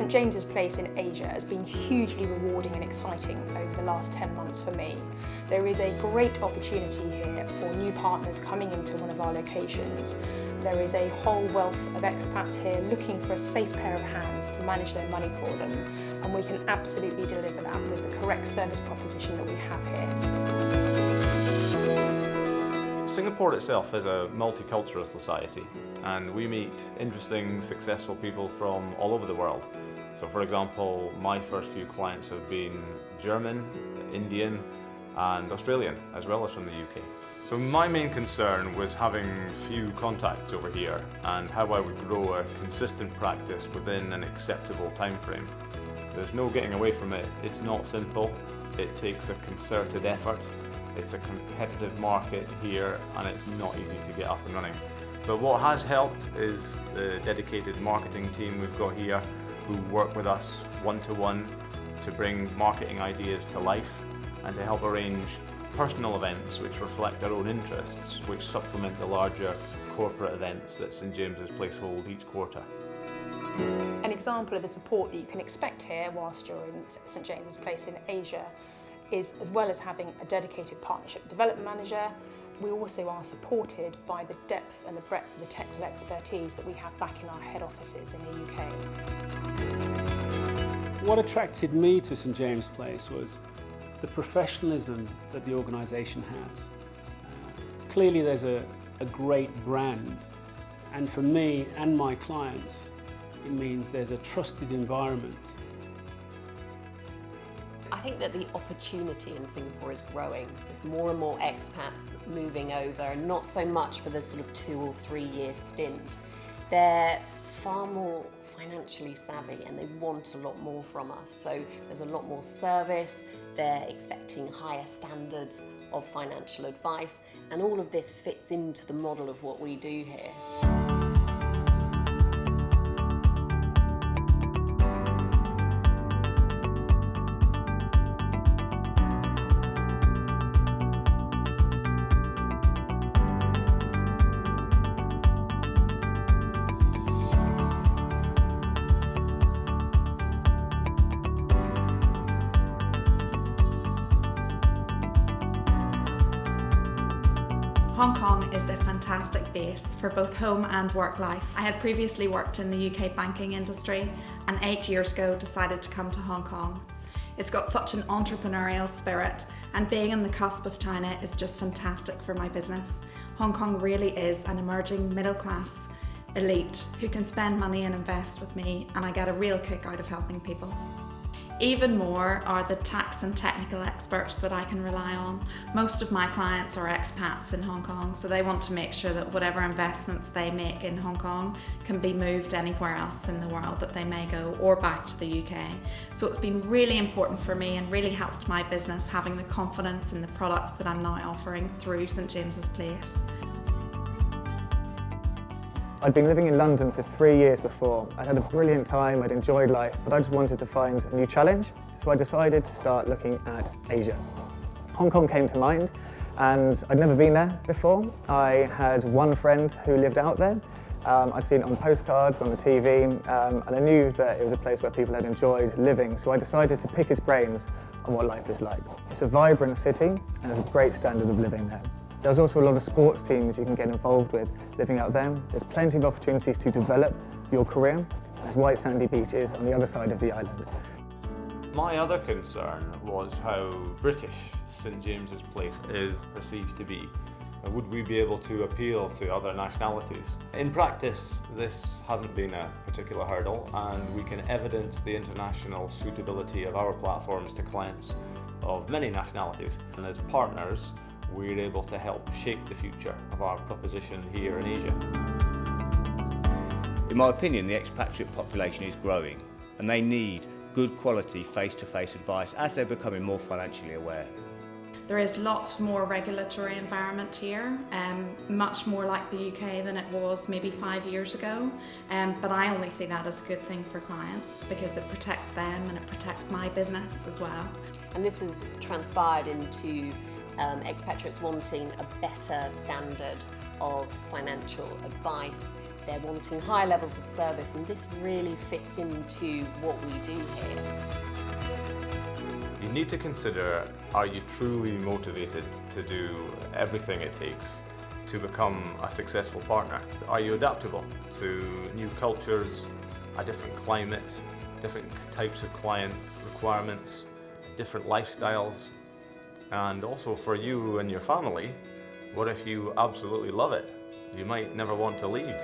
St James's Place in Asia has been hugely rewarding and exciting over the last 10 months for me. There is a great opportunity here for new partners coming into one of our locations. There is a whole wealth of expats here looking for a safe pair of hands to manage their money for them, and we can absolutely deliver that with the correct service proposition that we have here. Singapore itself is a multicultural society, and we meet interesting, successful people from all over the world. So for example, my first few clients have been German, Indian and Australian, as well as from the UK. So my main concern was having few contacts over here and how I would grow a consistent practice within an acceptable time frame. There's no getting away from it. It's not simple. It takes a concerted effort. It's a competitive market here and it's not easy to get up and running. But what has helped is the dedicated marketing team we've got here who work with us one-to-one to bring marketing ideas to life and to help arrange personal events which reflect their own interests, which supplement the larger corporate events that St James's Place hold each quarter. An example of the support that you can expect here whilst you're in St James's Place in Asia is, as well as having a dedicated partnership development manager, we also are supported by the depth and the breadth of the technical expertise that we have back in our head offices in the UK. What attracted me to St James's Place was the professionalism that the organisation has. Clearly there's a great brand, and for me and my clients it means there's a trusted environment. I think that the opportunity in Singapore is growing. There's more and more expats moving over, and not so much for the sort of 2 or 3 year stint. They're far more financially savvy and they want a lot more from us. So there's a lot more service, they're expecting higher standards of financial advice, and all of this fits into the model of what we do here. Hong Kong is a fantastic base for both home and work life. I had previously worked in the UK banking industry and 8 years ago decided to come to Hong Kong. It's got such an entrepreneurial spirit, and being on the cusp of China is just fantastic for my business. Hong Kong really is an emerging middle class elite who can spend money and invest with me, and I get a real kick out of helping people. Even more are the tax and technical experts that I can rely on. Most of my clients are expats in Hong Kong, so they want to make sure that whatever investments they make in Hong Kong can be moved anywhere else in the world that they may go, or back to the UK. So it's been really important for me and really helped my business having the confidence in the products that I'm now offering through St James's Place. I'd been living in London for 3 years before. I'd had a brilliant time, I'd enjoyed life, but I just wanted to find a new challenge. So I decided to start looking at Asia. Hong Kong came to mind, and I'd never been there before. I had one friend who lived out there. I'd seen it on postcards, on the TV, and I knew that it was a place where people had enjoyed living, so I decided to pick his brains on what life is like. It's a vibrant city, and there's a great standard of living there. There's also a lot of sports teams you can get involved with living out there. There's plenty of opportunities to develop your career. There's white sandy beaches on the other side of the island. My other concern was how British St James's Place is perceived to be. Would we be able to appeal to other nationalities? In practice, this hasn't been a particular hurdle, and we can evidence the international suitability of our platforms to clients of many nationalities. And as partners, we're able to help shape the future of our proposition here in Asia. In my opinion, the expatriate population is growing, and they need good quality face-to-face advice as they're becoming more financially aware. There is lots more regulatory environment here, much more like the UK than it was maybe 5 years ago, but I only see that as a good thing for clients because it protects them and it protects my business as well. And this has transpired into expatriates wanting a better standard of financial advice They're wanting higher levels of service, and this really fits into what we do here. You need to consider, are you truly motivated to do everything it takes to become a successful partner? Are you adaptable to new cultures, a different climate, different types of client requirements, different lifestyles? And also for you and your family, what if you absolutely love it? You might never want to leave.